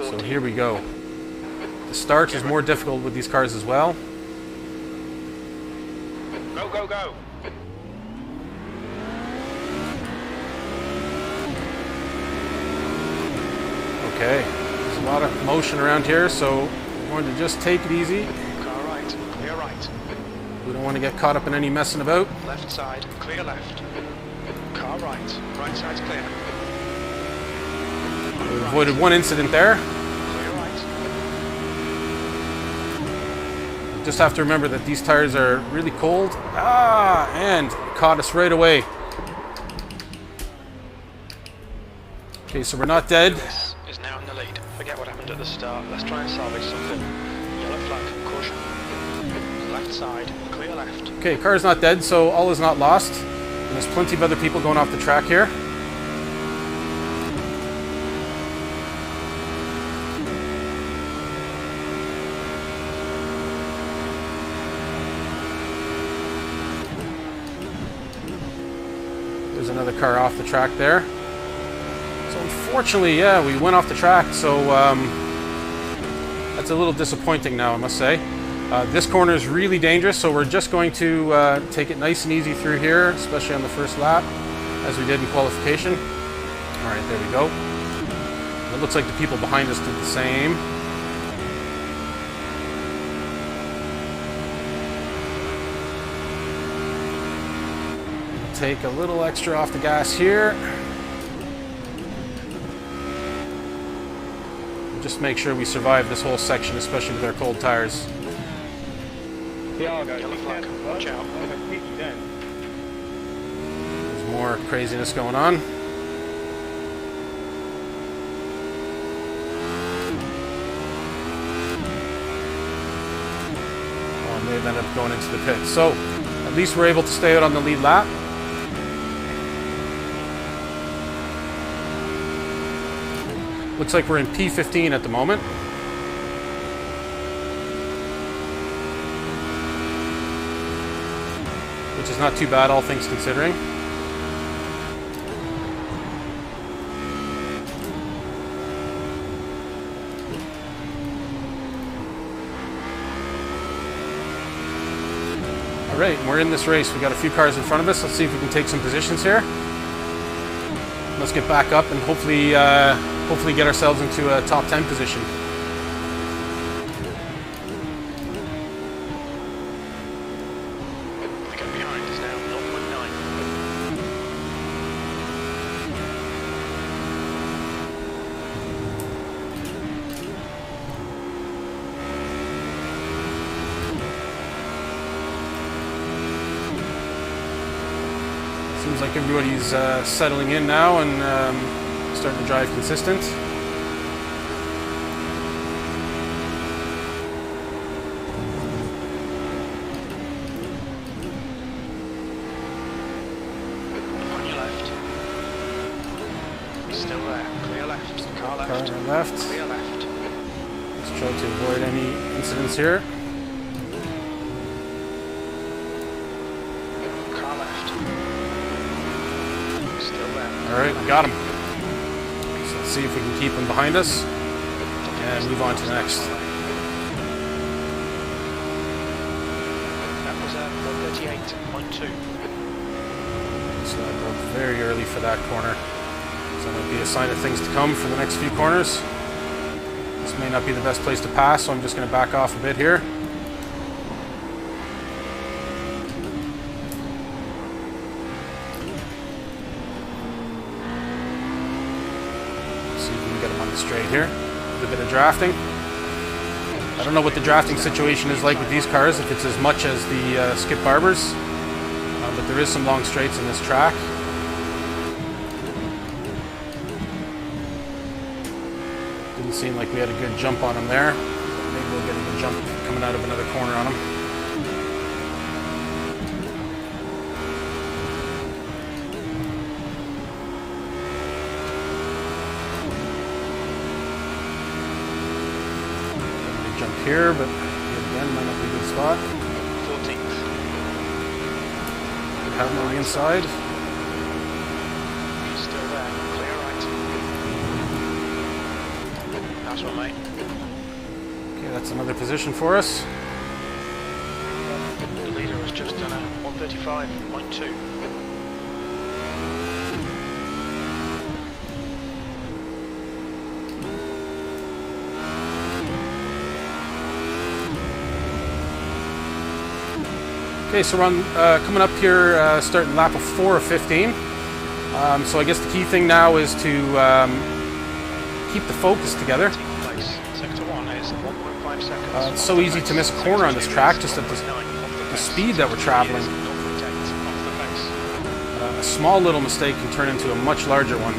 So here we go. The start is more difficult with these cars as well. Go, go, go. Okay, there's a lot of motion around here, so we're going to just take it easy. Car right, clear right. We don't want to get caught up in any messing about. Left side, clear left. Car right, right side's clear. We avoided one incident there. Clear right. Just have to remember that these tires are really cold. Ah, and caught us right away. Okay, so we're not dead. Lewis is now in the lead. Forget what happened at the start. Let's try and salvage something. Yellow flag, caution. Left side, clear left. Okay, car's not dead, so all is not lost. And there's plenty of other people going off the track here. There's another car off the track there. So unfortunately, yeah, we went off the track, so that's a little disappointing now, I must say. This corner is really dangerous, so we're just going to take it nice and easy through here, especially on the first lap, as we did in qualification. All right, there we go. It looks like the people behind us did the same. Take a little extra off the gas here. Just make sure we survive this whole section, especially with our cold tires. Yellow flag, watch out. There's more craziness going on. Oh, and they've ended up going into the pit. So, at least we're able to stay out on the lead lap. Looks like we're in P15 at the moment. Which is not too bad, all things considering. All right, we're in this race. We got a few cars in front of us. Let's see if we can take some positions here. Let's get back up and hopefully get ourselves into a top 10 position. The gap behind is now 0.9. Seems like everybody's settling in now and starting to drive consistent. On your left. He's still there. Clear left. Car left. Car on our left. Clear left. Let's try to avoid any incidents here. Car left. Still there. All right, we got him. So let's see if we can keep him behind us and move on to the next. That was 138.2. So I broke very early for that corner. So that might be a sign of things to come for the next few corners. This may not be the best place to pass, so I'm just going to back off a bit here. See if we can get him on the straight here. A bit of drafting. I don't know what the drafting situation is like with these cars, if it's as much as the Skip Barbers, but there is some long straights in this track. Didn't seem like we had a good jump on him there. Maybe we'll get a good jump coming out of another corner on him. Jump here, but again, might not be a good spot. 14th. Could have him on the inside. He's still there. Clear right. Nice one, mate. Okay, that's another position for us. The leader has just done a 135.2. Okay, so we're on, coming up here, starting lap of 4 of 15. So I guess the key thing now is to keep the focus together. Sector 1 is 1.5 seconds. It's so easy to miss a corner on this track, just at the speed that we're traveling. A small little mistake can turn into a much larger one.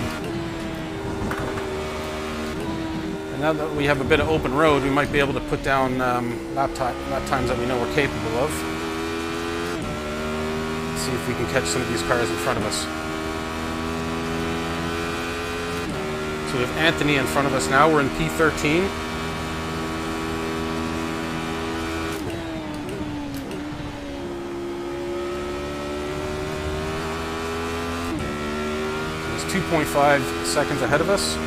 And now that we have a bit of open road, we might be able to put down lap times that we know we're capable of. See if we can catch some of these cars in front of us. So we have Anthony in front of us now. We're in P13. He's 2.5 seconds ahead of us.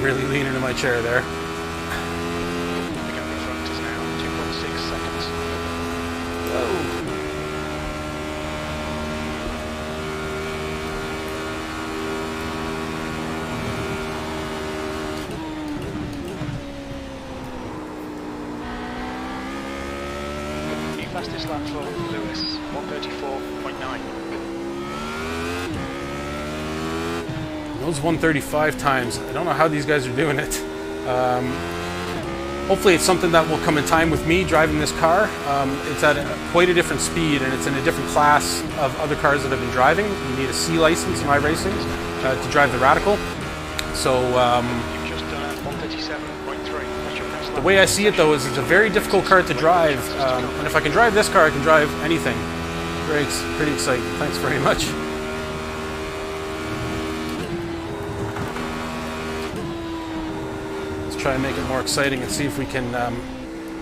Really lean into my chair there. The gap in front is now 2.6 seconds. Whoa. The fastest lap for Lewis, 134.9. Those 135 times, I don't know how these guys are doing it. Hopefully it's something that will come in time with me driving this car. It's at quite a different speed, and it's in a different class of other cars that I've been driving. You need a C license in iRacing to drive the Radical. So You've just done 137.3. the way I see it though is it's a very difficult car to drive, and if I can drive this car, I can drive anything. Pretty exciting. Thanks very much. Try and make it more exciting and see if we can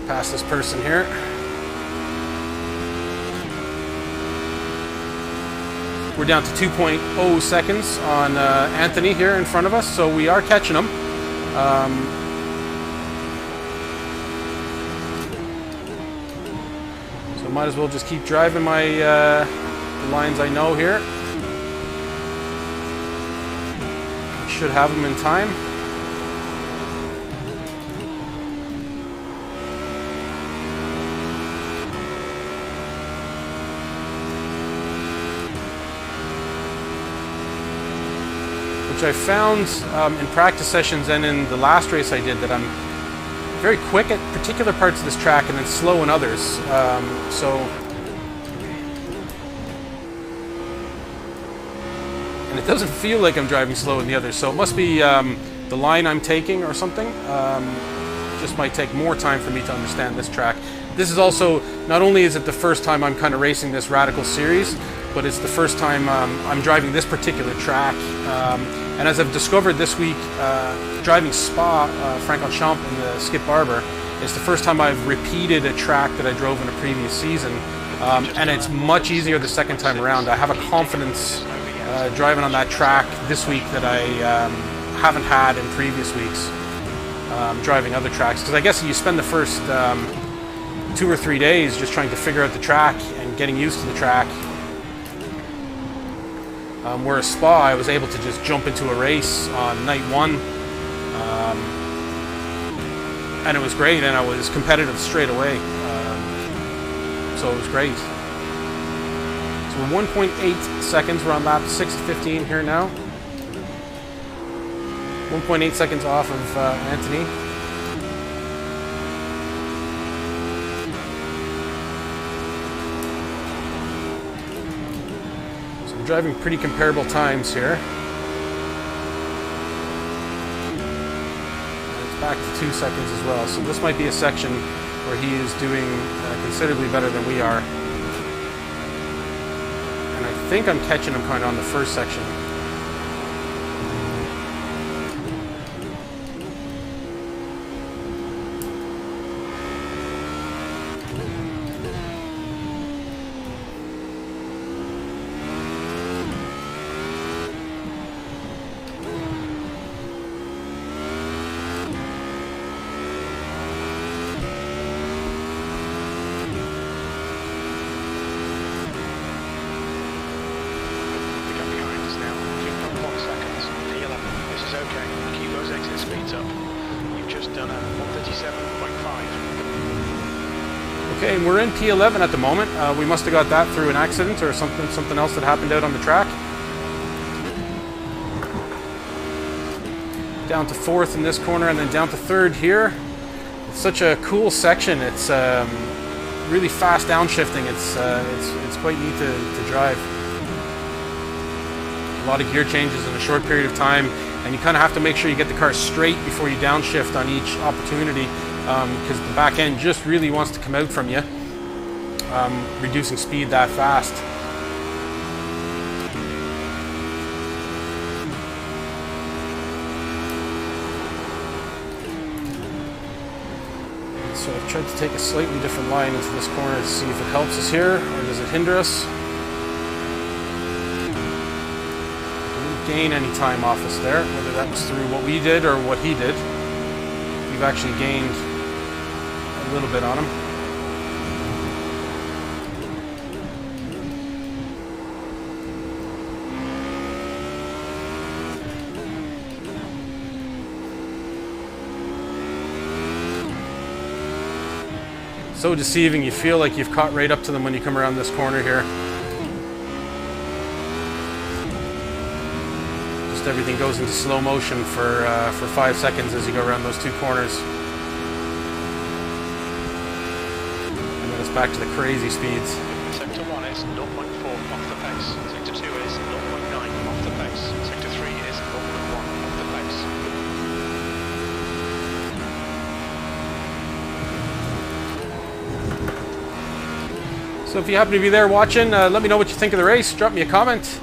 pass this person here. We're down to 2.0 seconds on Anthony here in front of us, so we are catching him. So might as well just keep driving my lines I know here. Should have him in time. Which I found in practice sessions and in the last race I did, that I'm very quick at particular parts of this track and then slow in others. And it doesn't feel like I'm driving slow in the others, so it must be the line I'm taking or something. Just might take more time for me to understand this track. This is also, not only is it the first time I'm kind of racing this Radical series, but it's the first time I'm driving this particular track. And as I've discovered this week, driving Spa, Francorchamps in the Skip Barber, is the first time I've repeated a track that I drove in a previous season. And it's much easier the second time around. I have a confidence driving on that track this week that I haven't had in previous weeks driving other tracks. Because I guess you spend the first 2 or 3 days just trying to figure out the track and getting used to the track. Whereas Spa, I was able to just jump into a race on night 1, and it was great, and I was competitive straight away, so it was great. So 1.8 seconds, we're on lap 6 of 15 here now. 1.8 seconds off of Anthony. Driving pretty comparable times here. It's back to 2 seconds as well, so this might be a section where he is doing considerably better than we are. And I think I'm catching him kind of on the first section. Okay, and we're in P11 at the moment. We must have got that through an accident or something else that happened out on the track. Down to 4th in this corner, and then down to 3rd here. It's such a cool section. It's really fast downshifting. It's quite neat to drive. A lot of gear changes in a short period of time, and you kind of have to make sure you get the car straight before you downshift on each opportunity, because the back end just really wants to come out from you, reducing speed that fast. So I've tried to take a slightly different line into this corner to see if it helps us here, or does it hinder us. We didn't gain any time off us there, whether that was through what we did or what he did. We've actually gained a little bit on him. So deceiving, you feel like you've caught right up to them when you come around this corner here. Just everything goes into slow motion for 5 seconds as you go around those 2 corners. And then it's back to the crazy speeds. Sector 1 is 0.4 off the pace. Sector 2 is 0.9 off the pace. Sector 3 is 0.1 off the pace. So if you happen to be there watching, let me know what you think of the race. Drop me a comment.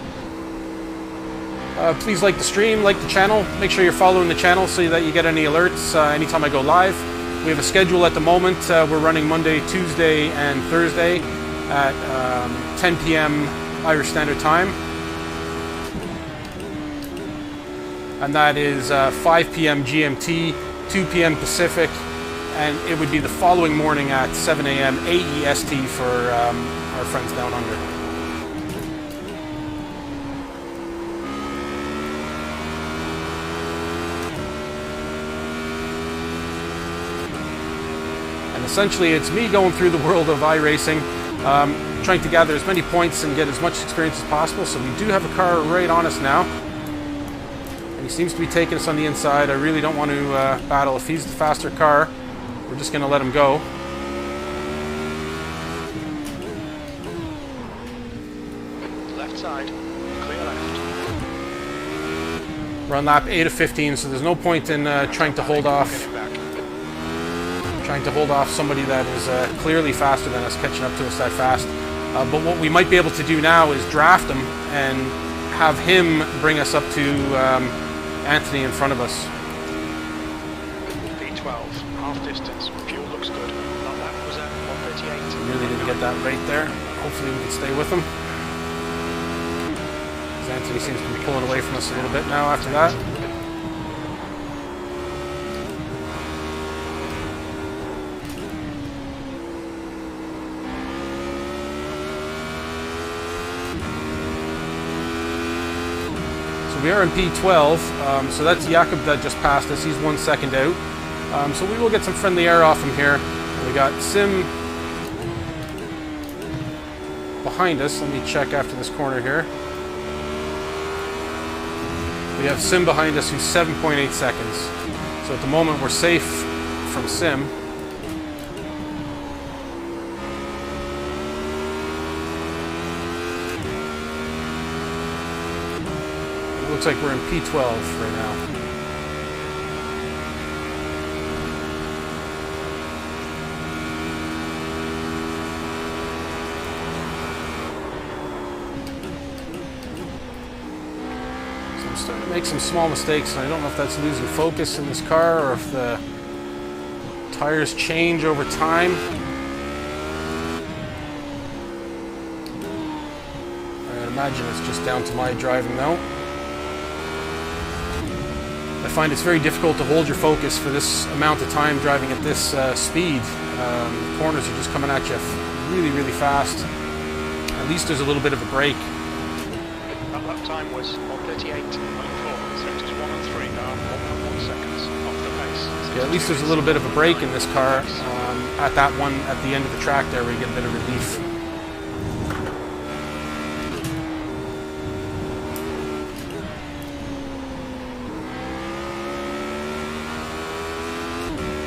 Please like the stream, like the channel. Make sure you're following the channel so that you get any alerts anytime I go live. We have a schedule at the moment. We're running Monday, Tuesday, and Thursday at 10 p.m. Irish Standard Time. And that is 5 p.m. GMT, 2 p.m. Pacific, and it would be the following morning at 7 a.m. AEST for our friends down under. And essentially it's me going through the world of iRacing, trying to gather as many points and get as much experience as possible. So we do have a car right on us now. And he seems to be taking us on the inside. I really don't want to battle. If he's the faster car, we're just going to let him go. Left side, clear left. We're on lap 8 of 15, so there's no point in trying to hold off somebody that is clearly faster than us, catching up to us that fast. But what we might be able to do now is draft him and have him bring us up to Anthony in front of us. P12, half distance, fuel looks good. That was at 138. Really didn't get that right there. Hopefully we can stay with him. Anthony seems to be pulling away from us a little bit now after that. So we are in P12, so that's Jakob that just passed us. He's 1 second out. So we will get some friendly air off him here. We got Sim behind us. Let me check after this corner here. We have Sim behind us who's 7.8 seconds. So at the moment we're safe from Sim. It looks like we're in P12 right now. Starting to make some small mistakes, and I don't know if that's losing focus in this car or if the tires change over time. I imagine it's just down to my driving though. I find it's very difficult to hold your focus for this amount of time driving at this speed. Corners are just coming at you really, really fast. At least there's a little bit of a break. That lap time was 138.4. Sectors 1 and 3 are 1.1 seconds off the pace. Yeah, at least there's a little bit of a break in this car at that one at the end of the track there where you get a bit of relief.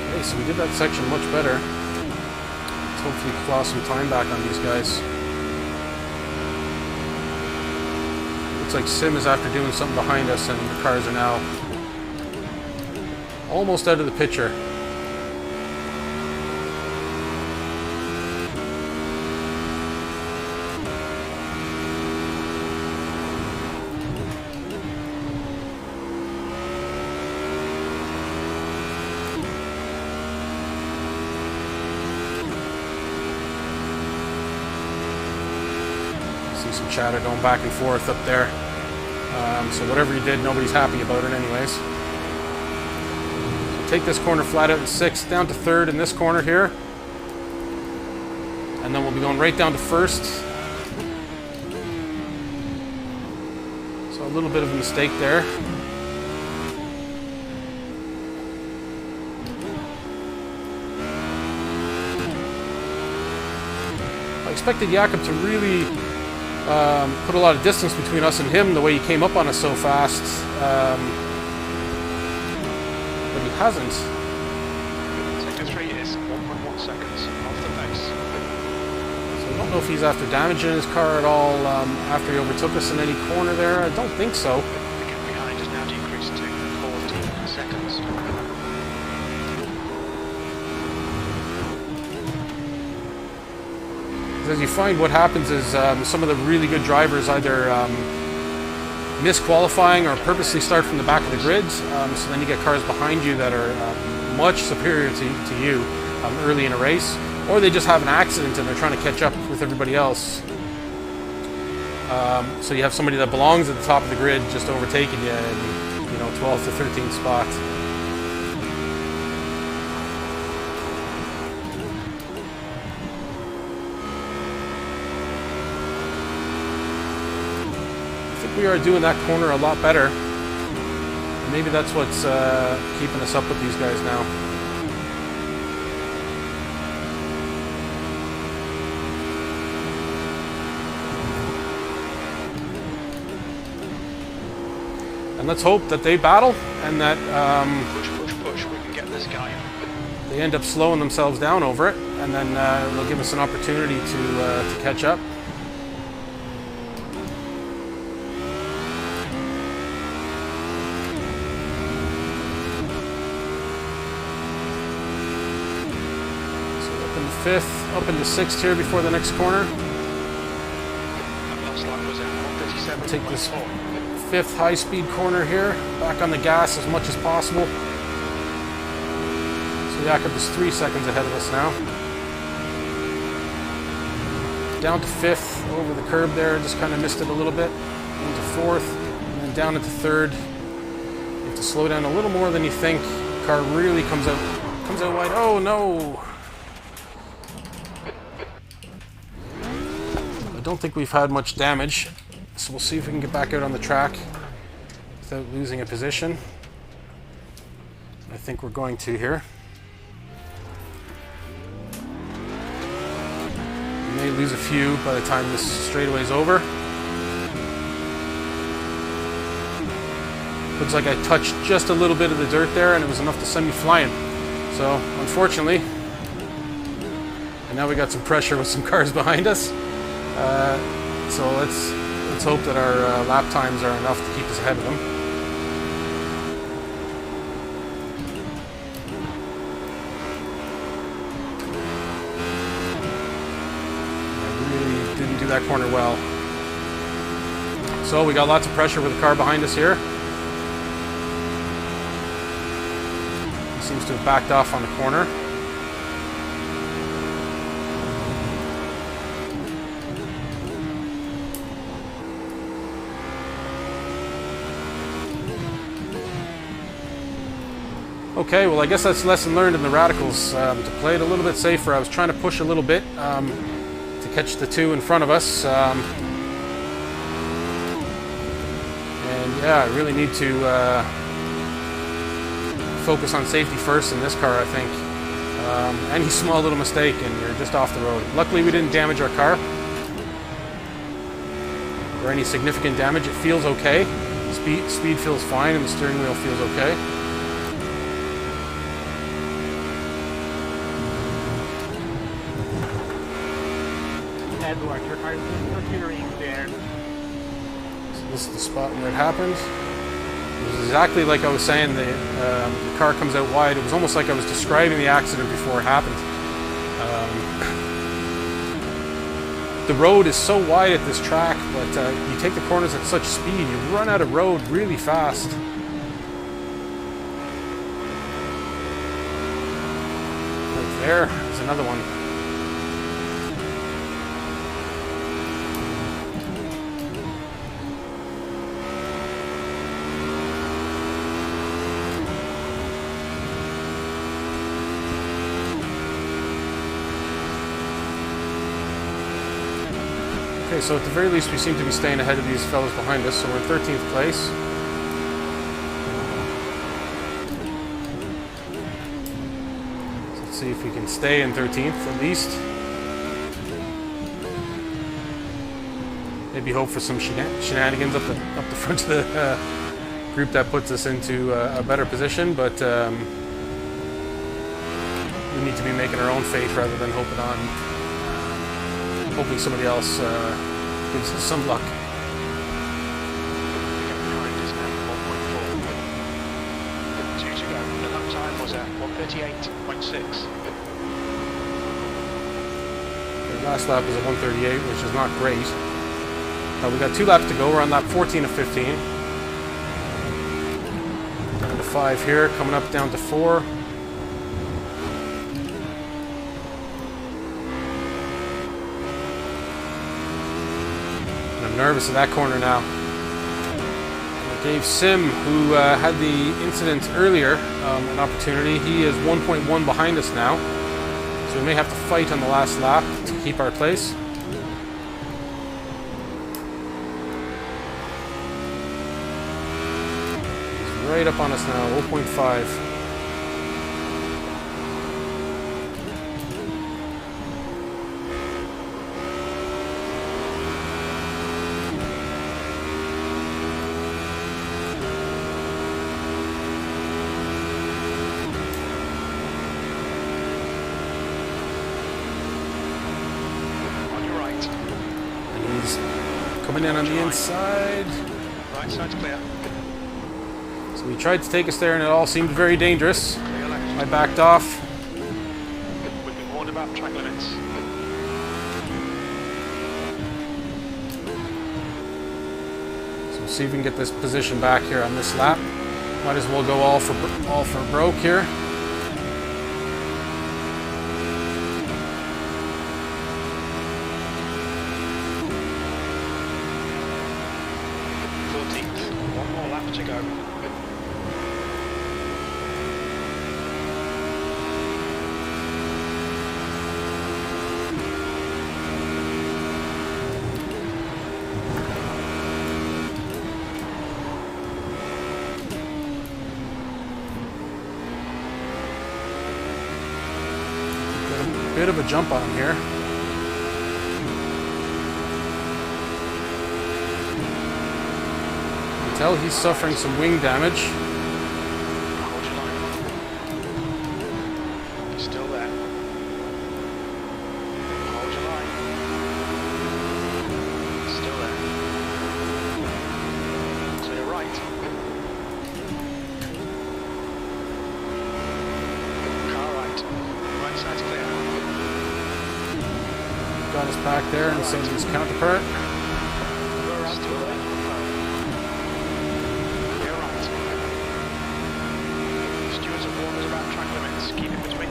Okay, so we did that section much better. Let's hopefully claw some time back on these guys. Looks like Sim is after doing something behind us, and the cars are now almost out of the picture. See some chatter going back and forth up there. So whatever he did, nobody's happy about it anyways. Take this corner flat out in 6th, down to 3rd in this corner here. And then we'll be going right down to 1st. So a little bit of a mistake there. I expected Jakob to really put a lot of distance between us and him, the way he came up on us so fast. But he hasn't. Sector 3 is 1.1 seconds off the pace. So I don't know if he's after damaging his car at all after he overtook us in any corner there. I don't think so. The gap behind has now decreased to 14 seconds. As you find, what happens is some of the really good drivers either miss qualifying or purposely start from the back of the grid. So then you get cars behind you that are much superior to you early in a race, or they just have an accident and they're trying to catch up with everybody else. So you have somebody that belongs at the top of the grid just overtaking you in 12th to 13th spot. We are doing that corner a lot better. Maybe that's what's keeping us up with these guys now. And let's hope that they battle and that Push, we can get this guy. they end up slowing themselves down over it, and then they'll give us an opportunity to catch up. Fifth, up into 6th here before the next corner. Take this 5th high-speed corner here, back on the gas as much as possible. So Jakob is 3 seconds ahead of us now. Down to 5th, over the curb there, just kind of missed it a little bit. Into 4th, and then down into 3rd. You have to slow down a little more than you think. Car really comes out wide. Oh no! I don't think we've had much damage, so we'll see if we can get back out on the track without losing a position. I think we're going to here. We may lose a few by the time this straightaway is over. Looks like I touched just a little bit of the dirt there and it was enough to send me flying. So, unfortunately, and now we got some pressure with some cars behind us. So let's hope that our lap times are enough to keep us ahead of them. I really didn't do that corner well. So we got lots of pressure with the car behind us here. He seems to have backed off on the corner. Okay, well I guess that's a lesson learned in the radicals, to play it a little bit safer. I was trying to push a little bit to catch the two in front of us. And yeah, I really need to focus on safety first in this car, I think. Any small little mistake and you're just off the road. Luckily we didn't damage our car or any significant damage. It feels okay. Speed feels fine and the steering wheel feels okay. Edward, your car is steering there. So this is the spot where it happened. It was exactly like I was saying, the car comes out wide. It was almost like I was describing the accident before it happened. The road is so wide at this track, but you take the corners at such speed, you run out of road really fast. Right there's another one. Okay, so at the very least we seem to be staying ahead of these fellas behind us, so we're in 13th place. So let's see if we can stay in 13th at least. Maybe hope for some shenanigans up the front of the group that puts us into a better position, but we need to be making our own fate rather than hoping somebody else gives us some luck. The last lap was a 1:38, which is not great. We got 2 laps to go. We're on lap 14 of 15. Down to 5 here, coming up down to 4. Nervous of that corner now. I gave Sim, who had the incident earlier, an opportunity. He is 1.1 behind us now, so we may have to fight on the last lap to keep our place. He's right up on us now, 0.5. Coming in on the inside. Right side's clear. So he tried to take us there and it all seemed very dangerous. I backed off. We've been warned about track limits. So we'll see if we can get this position back here on this lap. Might as well go all for broke here. To go. Got a bit of a jump on him here. Tell he's suffering some wing damage. Hold your line. He's still there. Hold your line. Still there. Clear right. Car right. Right side's clear. Got us back there and sends his counterpart. Still there.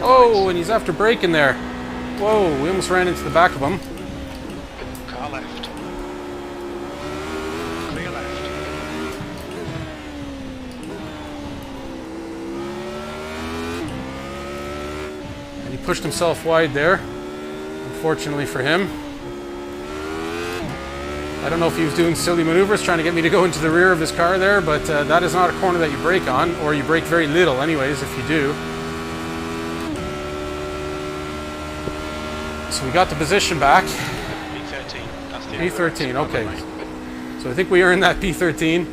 Oh, and he's after braking there. Whoa, we almost ran into the back of him. Car left. Clear left. And he pushed himself wide there, unfortunately for him. I don't know if he was doing silly maneuvers trying to get me to go into the rear of his car there, but that is not a corner that you brake on, or you brake very little anyways if you do. So we got the position back. P13, that's the P13, okay. So I think we earned that P13.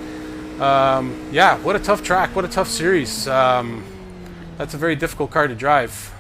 Yeah, what a tough track, what a tough series. That's a very difficult car to drive.